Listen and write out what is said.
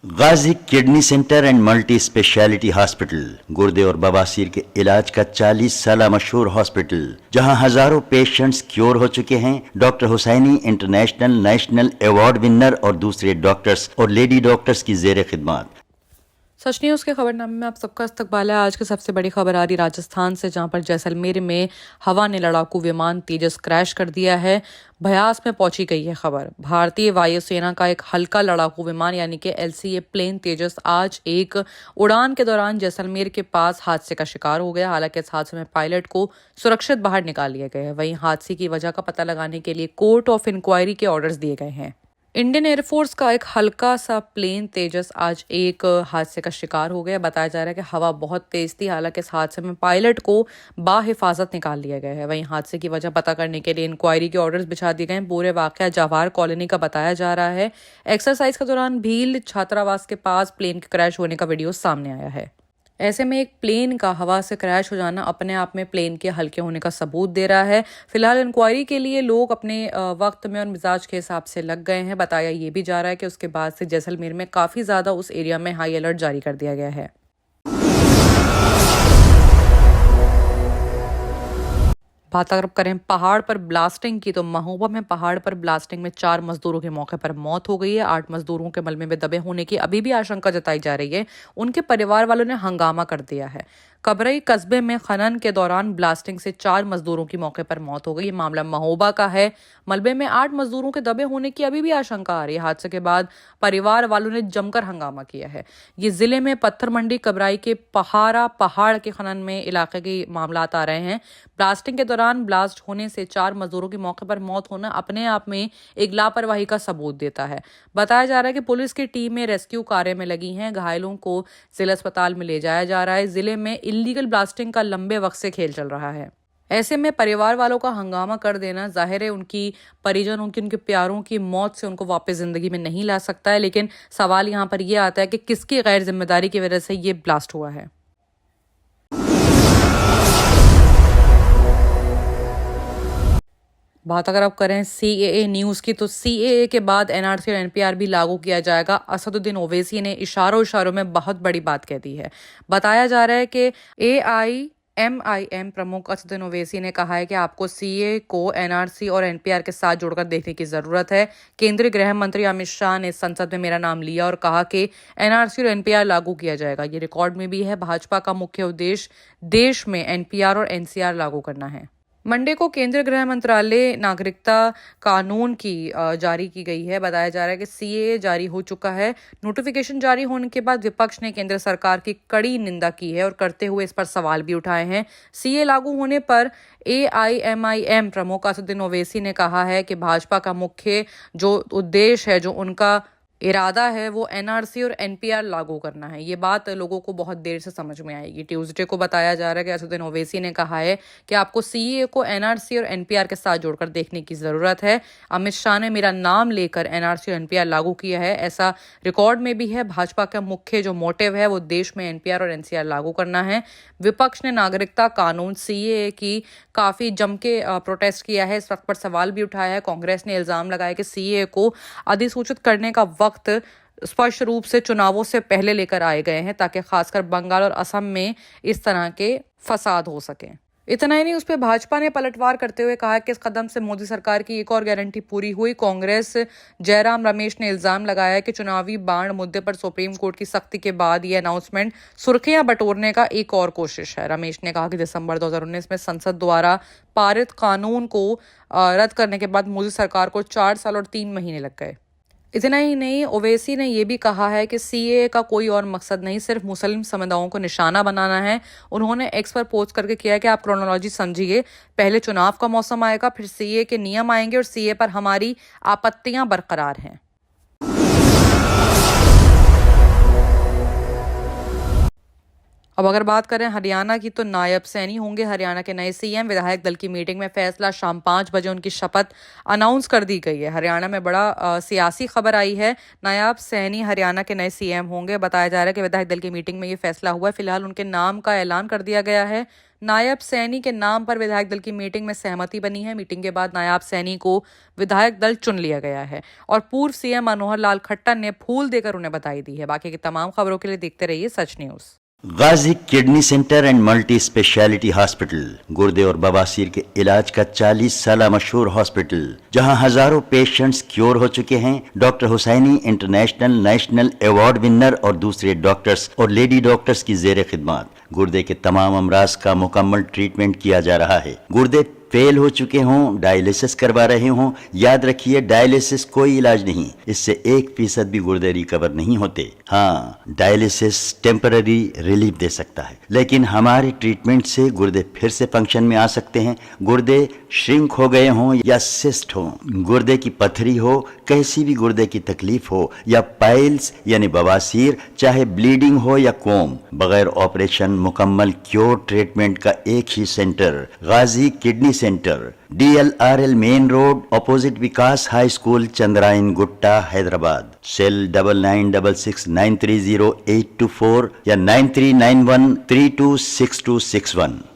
Ghazi kidney centre and multi speciality hospital गुर्दे और बवासीर के इलाज का 40 साल मशहूर हॉस्पिटल, जहां हजारों पेशेंट्स क्योर हो चुके हैं। Doctor Husaini international national award winner और दूसरे डॉक्टर्स और लेडी डॉक्टर्स की जेर खिदमत। सच न्यूज़ के खबरनामे में आप सबका इस्तकबाल है। आज की सबसे बड़ी खबर आ रही राजस्थान से, जहां पर जैसलमेर में हवा ने लड़ाकू विमान तेजस क्रैश कर दिया है। भयास में पहुंची गई है खबर। भारतीय वायुसेना का एक हल्का लड़ाकू विमान यानी कि LCA प्लेन तेजस आज एक उड़ान के दौरान जैसलमेर के पास हादसे का शिकार हो गया। हालांकि इस हादसे में पायलट को सुरक्षित बाहर निकाल लिया गया है। वहीं हादसे की वजह का पता लगाने के लिए कोर्ट ऑफ इंक्वायरी के ऑर्डर्स दिए गए हैं। इंडियन एयरफोर्स का एक हल्का सा प्लेन तेजस आज एक हादसे का शिकार हो गया। बताया जा रहा है कि हवा बहुत तेज थी। हालांकि इस हादसे में पायलट को बाहिफाजत निकाल लिया गया है। वहीं हादसे की वजह पता करने के लिए इंक्वायरी के ऑर्डर्स बिछा दिए गए हैं। पूरे वाकया जवाहर कॉलोनी का बताया जा रहा है। एक्सरसाइज के दौरान भील छात्रावास के पास प्लेन के क्रैश होने का वीडियो सामने आया है। ऐसे में एक प्लेन का हवा से क्रैश हो जाना अपने आप में प्लेन के हल्के होने का सबूत दे रहा है। फिलहाल इंक्वायरी के लिए लोग अपने वक्त में और मिजाज के हिसाब से लग गए हैं। बताया ये भी जा रहा है कि उसके बाद से जैसलमेर में काफ़ी ज़्यादा उस एरिया में हाई अलर्ट जारी कर दिया गया है। बात अगर करें पहाड़ पर ब्लास्टिंग की, तो महोबा में पहाड़ पर ब्लास्टिंग में 4 मजदूरों की मौके पर मौत हो गई है। 8 मजदूरों के मलबे में दबे होने की अभी भी आशंका जताई जा रही है। उनके परिवार वालों ने हंगामा कर दिया है। कबरई कस्बे में खनन के दौरान ब्लास्टिंग से 4 मजदूरों की मौके पर मौत हो गई। ये मामला महोबा का है। मलबे में 8 मजदूरों के दबे होने की अभी भी आशंका आ रही है। हादसे के बाद परिवार वालों ने जमकर हंगामा किया है। ये जिले में पत्थर मंडी कबराई के पहाड़ा पहाड़ के खनन में इलाके के मामला आ रहे हैं। ब्लास्टिंग के दौरान ब्लास्ट होने से 4 मजदूरों की मौके पर मौत होना अपने आप में एक लापरवाही का सबूत देता है। बताया जा रहा है कि पुलिस की टीमें रेस्क्यू कार्य में लगी हैं। घायलों को जिला अस्पताल में ले जाया जा रहा है। जिले में इल्लीगल ब्लास्टिंग का लंबे वक्त से खेल चल रहा है। ऐसे में परिवार वालों का हंगामा कर देना जाहिर है उनकी परिजन उनके प्यारों की मौत से उनको वापस जिंदगी में नहीं ला सकता है। लेकिन सवाल यहाँ पर यह आता है कि किसकी गैर जिम्मेदारी की वजह से ये ब्लास्ट हुआ है। बात अगर आप करें CAA न्यूज़ की, तो CAA के बाद NRC और NPR भी लागू किया जाएगा। असदुद्दीन ओवैसी ने इशारों में बहुत बड़ी बात कह दी है। बताया जा रहा है कि AIMIM प्रमुख असदुद्दीन ओवैसी ने कहा है कि आपको CAA को NRC और NPR के साथ जोड़कर देखने की जरूरत है। केंद्रीय गृह मंत्री अमित शाह ने संसद में मेरा नाम लिया और कहा कि NRC और NPR लागू किया जाएगा। ये रिकॉर्ड में भी है। भाजपा का मुख्य उद्देश्य देश में NPR और NCR लागू करना है। मंडे को केंद्रीय गृह मंत्रालय नागरिकता कानून की जारी की गई है। बताया जा रहा है कि CAA जारी हो चुका है। नोटिफिकेशन जारी होने के बाद विपक्ष ने केंद्र सरकार की कड़ी निंदा की है और करते हुए इस पर सवाल भी उठाए हैं। CAA लागू होने पर AIMIM प्रमुख असदुद्दीन ओवैसी ने कहा है कि भाजपा का मुख्य जो उद्देश्य है, जो उनका इरादा है, वो NRC और NPR लागू करना है। ये बात लोगों को बहुत देर से समझ में आएगी। ट्यूसडे को बताया जा रहा है कि असदुद्दीन ओवैसी ने कहा है कि आपको CAA को NRC और NPR के साथ जोड़कर देखने की जरूरत है। अमित शाह ने मेरा नाम लेकर NRC और NPR लागू किया है, ऐसा रिकॉर्ड में भी है। भाजपा का मुख्य जो मोटिव है वो देश में NPR और NCR लागू करना है। विपक्ष ने नागरिकता कानून CAA की काफी जम के प्रोटेस्ट किया है। इस वक्त पर सवाल भी उठाया है। कांग्रेस ने इल्जाम लगाया कि CAA को अधिसूचित करने का वक्त स्पष्ट रूप से चुनावों से पहले लेकर आए गए हैं, ताकि खासकर बंगाल और असम में इस तरह के फसाद हो सके। इतना ही नहीं, उस पर भाजपा ने पलटवार करते हुए कहा कि इस कदम से मोदी सरकार की एक और गारंटी पूरी हुई। कांग्रेस जयराम रमेश ने इल्जाम लगाया कि चुनावी बांड मुद्दे पर सुप्रीम कोर्ट की सख्ती के बाद यह अनाउंसमेंट सुर्खियां बटोरने का एक और कोशिश है। रमेश ने कहा कि दिसंबर 2019 में संसद द्वारा पारित कानून को रद्द करने के बाद मोदी सरकार को 4 साल और 3 महीने लग गए। इतना ही नहीं, ओवैसी ने यह भी कहा है कि CAA का कोई और मकसद नहीं, सिर्फ मुस्लिम समुदायों को निशाना बनाना है। उन्होंने X पर पोस्ट करके किया कि आप क्रोनोलॉजी समझिए, पहले चुनाव का मौसम आएगा, फिर CAA के नियम आएंगे और CAA पर हमारी आपत्तियां बरकरार हैं। अब अगर बात करें हरियाणा की, तो नायब सैनी होंगे हरियाणा के नए CM। विधायक दल की मीटिंग में फैसला, शाम 5 बजे उनकी शपथ अनाउंस कर दी गई है। हरियाणा में बड़ा सियासी खबर आई है। नायब सैनी हरियाणा के नए CM होंगे। बताया जा रहा है कि विधायक दल की मीटिंग में ये फैसला हुआ है। फिलहाल उनके नाम का ऐलान कर दिया गया है। नायब सैनी के नाम पर विधायक दल की मीटिंग में सहमति बनी है। मीटिंग के बाद नायब सैनी को विधायक दल चुन लिया गया है और पूर्व सीएम मनोहर लाल खट्टर ने फूल देकर उन्हें बधाई दी है। बाकी की तमाम खबरों के लिए देखते रहिए सच news. Ghazi kidney centre and multi speciality hospital, गुर्दे और बवासीर के इलाज का 40 साल मशहूर हॉस्पिटल, जहां हजारों पेशेंट्स क्योर हो चुके हैं। Doctor Husaini international national award winner और दूसरे डॉक्टर्स और लेडी डॉक्टर्स की जेर खिदमत गुर्दे के तमाम अमराज का मुकम्मल ट्रीटमेंट किया जा रहा है। गुर्दे फेल हो चुके हों, डायलिसिस करवा रहे हों, याद रखिए डायलिसिस कोई इलाज नहीं, इससे 1% भी गुर्दे रिकवर नहीं होते। हाँ, डायलिसिस टेम्पररी रिलीफ दे सकता है, लेकिन हमारे ट्रीटमेंट से गुर्दे फिर से फंक्शन में आ सकते हैं। गुर्दे श्रिंक हो गए हों या सिस्ट हो, गुर्दे की पथरी हो, कैसी भी गुर्दे की तकलीफ हो या पाइल्स यानी बवासीर, चाहे ब्लीडिंग हो या कोम, बगैर ऑपरेशन मुकम्मल क्योर ट्रीटमेंट का एक ही centre, Ghazi kidney centre, DLRL main road, opposite Vikas high school, Chandrayan Gutta, Hyderabad. Cell 9966930824 या 9391326261।